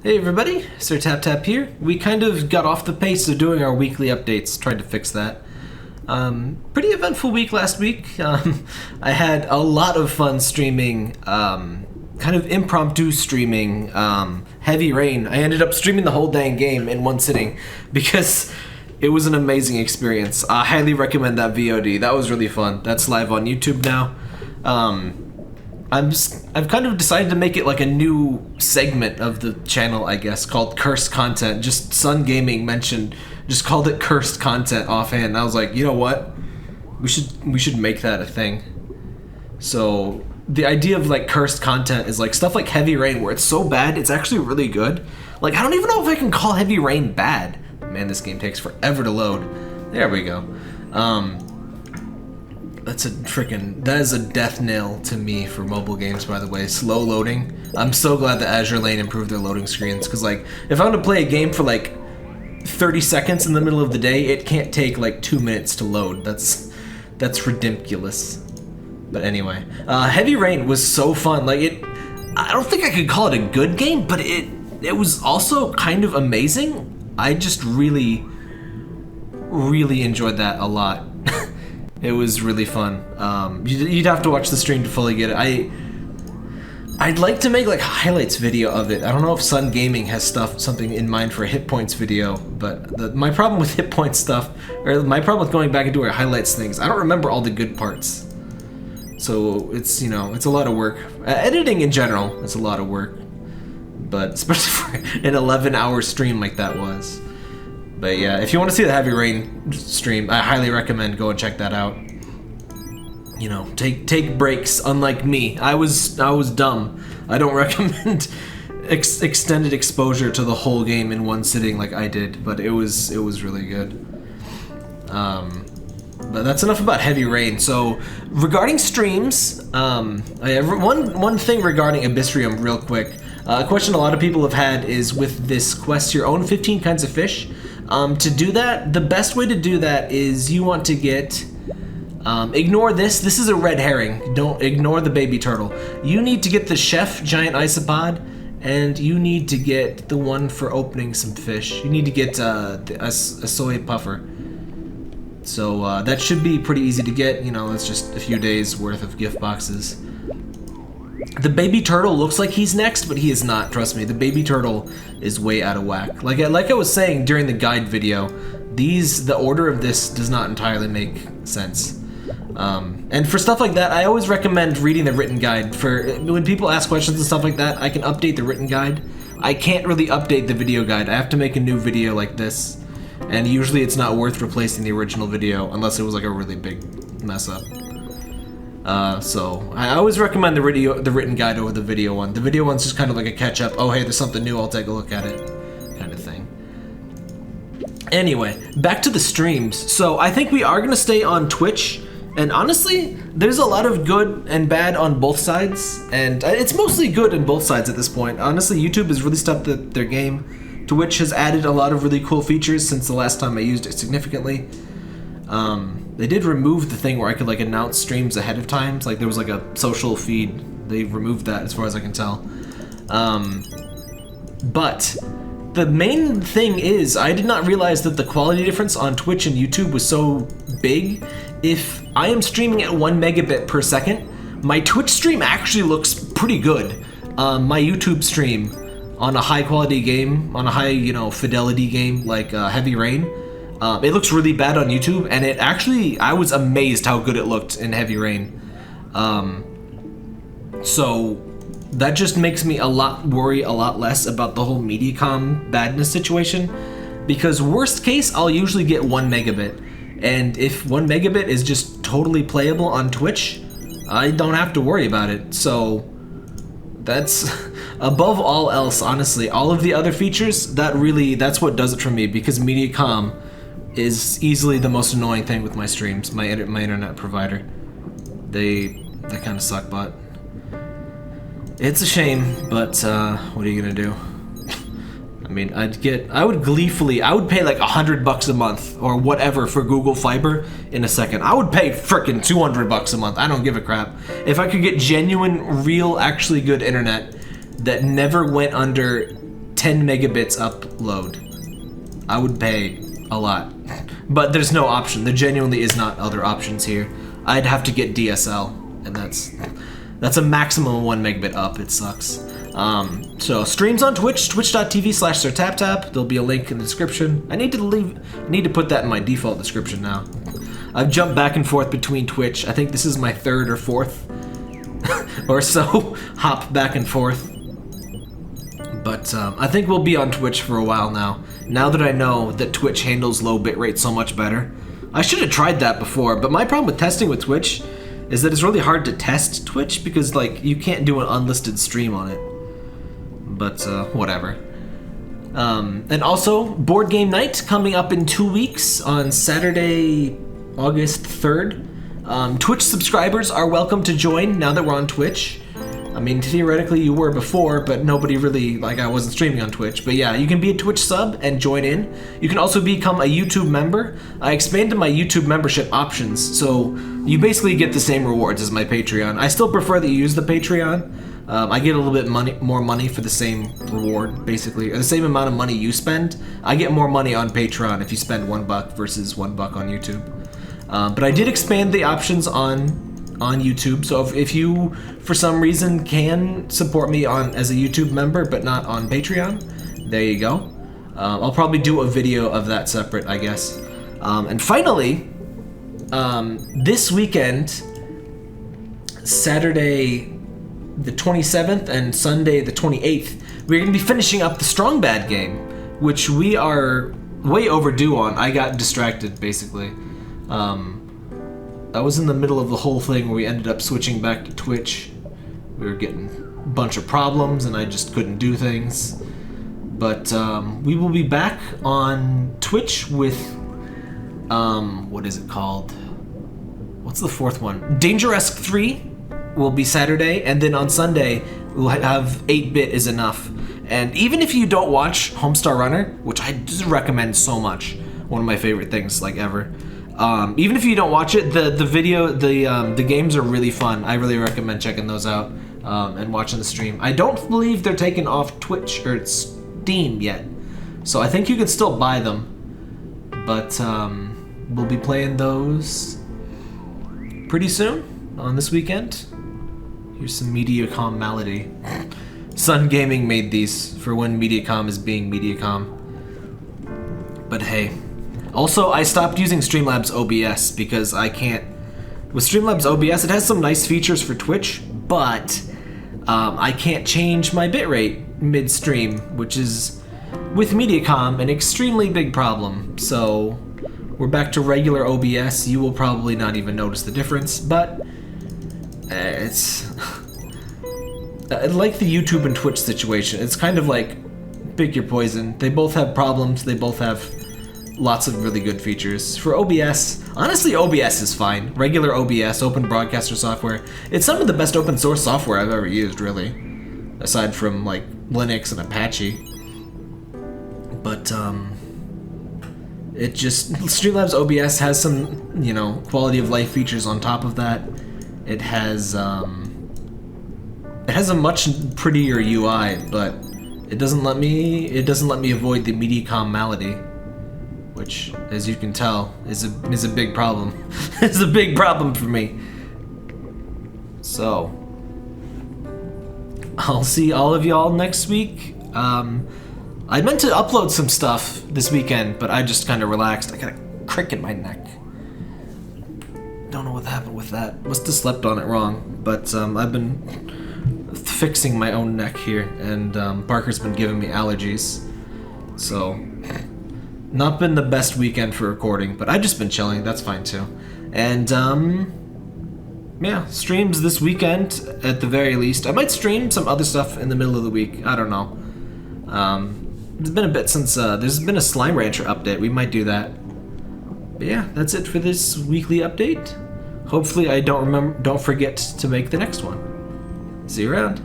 Hey everybody, Sir Tap Tap here. We kind of got off the pace of doing our weekly updates, tried to fix that. Pretty eventful week last week. I had a lot of fun streaming, kind of impromptu streaming, Heavy Rain. I ended up streaming the whole dang game in one sitting because it was an amazing experience. I highly recommend that VOD. That was really fun. That's live on YouTube now. I've kind of decided to make it like a new segment of the channel, I guess, called Cursed Content. Just Sun Gaming just called it Cursed Content offhand. And I was like, you know what? We should make that a thing. So the idea of like cursed content is like stuff like Heavy Rain, where it's so bad it's actually really good. Like I don't even know if I can call Heavy Rain bad. Man, this game takes forever to load. There we go. That is a death nail to me for mobile games, by the way. Slow loading. I'm so glad that Azure Lane improved their loading screens, because like if I want to play a game for like 30 seconds in the middle of the day, it can't take like 2 minutes to load. That's ridiculous. But anyway, Heavy Rain was so fun. Like I don't think I could call it a good game, but it was also kind of amazing. I just really enjoyed that a lot. It was really fun. You'd have to watch the stream to fully get it. I'd like to make like a highlights video of it. I don't know if Sun Gaming has something in mind for a hit points video, but my problem with hit points stuff, or my problem with going back and doing highlights things, I don't remember all the good parts. So it's, you know, it's a lot of work. Editing in general, it's a lot of work, but especially for an 11-hour stream like that was. But yeah, if you want to see the Heavy Rain stream, I highly recommend go and check that out. You know, take breaks. Unlike me, I was dumb. I don't recommend extended exposure to the whole game in one sitting like I did, but it was really good. But that's enough about Heavy Rain. So regarding streams, one thing regarding AbyssRium real quick. A question a lot of people have had is with this quest your own 15 kinds of fish. To do that, the best way to do that is you want to get, ignore this. This is a red herring. Don't ignore the baby turtle. You need to get the chef giant isopod, and you need to get the one for opening some fish. You need to get a soy puffer. So that should be pretty easy to get. You know, it's just a few days worth of gift boxes. The baby turtle looks like he's next, but he is not. Trust me, the baby turtle is way out of whack. Like I was saying during the guide video, the order of this does not entirely make sense. And for stuff like that, I always recommend reading the written guide. For when people ask questions and stuff like that, I can update the written guide. I can't really update the video guide. I have to make a new video like this, and usually it's not worth replacing the original video unless it was like a really big mess up. So I always recommend the written guide over the video one. The video one's just kind of like a catch up. Oh, hey, there's something new, I'll take a look at it, kind of thing. Anyway, back to the streams. So I think we are gonna stay on Twitch, and honestly, there's a lot of good and bad on both sides, and it's mostly good on both sides at this point. Honestly, YouTube has really stepped up their game. Twitch has added a lot of really cool features since the last time I used it significantly. They did remove the thing where I could like announce streams ahead of time. Like there was like a social feed. They removed that as far as I can tell. But the main thing is I did not realize that the quality difference on Twitch and YouTube was so big. If I am streaming at 1 megabit per second, my Twitch stream actually looks pretty good. My YouTube stream on a high quality game, on a high, you know, fidelity game like Heavy Rain, it looks really bad on YouTube, and it actually, I was amazed how good it looked in Heavy Rain. So that just makes me worry a lot less about the whole Mediacom badness situation, because worst case, I'll usually get 1 megabit. And if 1 megabit is just totally playable on Twitch, I don't have to worry about it. So that's, above all else, honestly, all of the other features, that's what does it for me, because Mediacom is easily the most annoying thing with my streams, my internet provider. They kind of suck butt. It's a shame, but what are you gonna do? I mean, I would pay like $100 a month or whatever for Google Fiber in a second. I would pay frickin' $200 a month. I don't give a crap. If I could get genuine, real, actually good internet that never went under 10 megabits upload. I would pay a lot. But there's no option. There genuinely is not other options here. I'd have to get DSL, and that's a maximum of 1 megabit up. It sucks. So streams on Twitch, twitch.tv/sirtaptap. There'll be a link in the description. I need to put that in my default description now. I've jumped back and forth between Twitch. I think this is my 3rd or 4th or so hop back and forth. But I think we'll be on Twitch for a while now. Now that I know that Twitch handles low bitrate so much better. I should have tried that before, but my problem with testing with Twitch is that it's really hard to test Twitch because like you can't do an unlisted stream on it. But whatever. And also, Board Game Night coming up in 2 weeks on Saturday, August 3rd. Twitch subscribers are welcome to join now that we're on Twitch. I mean, theoretically you were before, but nobody really, like, I wasn't streaming on Twitch. But yeah, you can be a Twitch sub and join in. You can also become a YouTube member. I expanded my YouTube membership options, so you basically get the same rewards as my Patreon. I still prefer that you use the Patreon. I get a little bit more money for the same reward, basically. Or the same amount of money you spend, I get more money on Patreon if you spend $1 versus $1 on YouTube. But I did expand the options on YouTube, so if you, for some reason, can support me as a YouTube member, but not on Patreon, there you go. I'll probably do a video of that separate, I guess. And finally, this weekend, Saturday the 27th and Sunday the 28th, we're going to be finishing up the Strongbad game, which we are way overdue on. I got distracted, basically. I was in the middle of the whole thing where we ended up switching back to Twitch. We were getting a bunch of problems and I just couldn't do things. But we will be back on Twitch with, what is it called? What's the 4th one? Dangeresque 3 will be Saturday, and then on Sunday we'll have 8-Bit is Enough. And even if you don't watch Homestar Runner, which I just recommend so much, one of my favorite things like ever. Even if you don't watch it, the games are really fun. I really recommend checking those out and watching the stream. I don't believe they're taken off Twitch or Steam yet, so I think you can still buy them. But we'll be playing those pretty soon on this weekend. Here's some Mediacom melody. Sun Gaming made these for when Mediacom is being Mediacom. But hey. Also, I stopped using Streamlabs OBS because I can't... With Streamlabs OBS, it has some nice features for Twitch, but I can't change my bitrate mid-stream, which is, with Mediacom, an extremely big problem. So, we're back to regular OBS. You will probably not even notice the difference, but it's... like the YouTube and Twitch situation, it's kind of like pick your poison. They both have problems, they both have lots of really good features. For OBS, honestly OBS is fine. Regular OBS, Open Broadcaster Software. It's some of the best open source software I've ever used, really. Aside from like Linux and Apache. But it just, Streamlabs OBS has some, you know, quality of life features on top of that. It has a much prettier UI, but it doesn't let me avoid the Mediacom malady, which, as you can tell, is a big problem. It's a big problem for me. So, I'll see all of y'all next week. I meant to upload some stuff this weekend, but I just kind of relaxed. I got a crick in my neck. Don't know what happened with that. Must have slept on it wrong. But I've been fixing my own neck here, and Parker's been giving me allergies. So, not been the best weekend for recording, but I've just been chilling. That's fine too. And yeah, streams this weekend at the very least. I might stream some other stuff in the middle of the week. I don't know. It's been a bit since there's been a Slime Rancher update. We might do that. But yeah, that's it for this weekly update. Hopefully I don't forget to make the next one. See you around.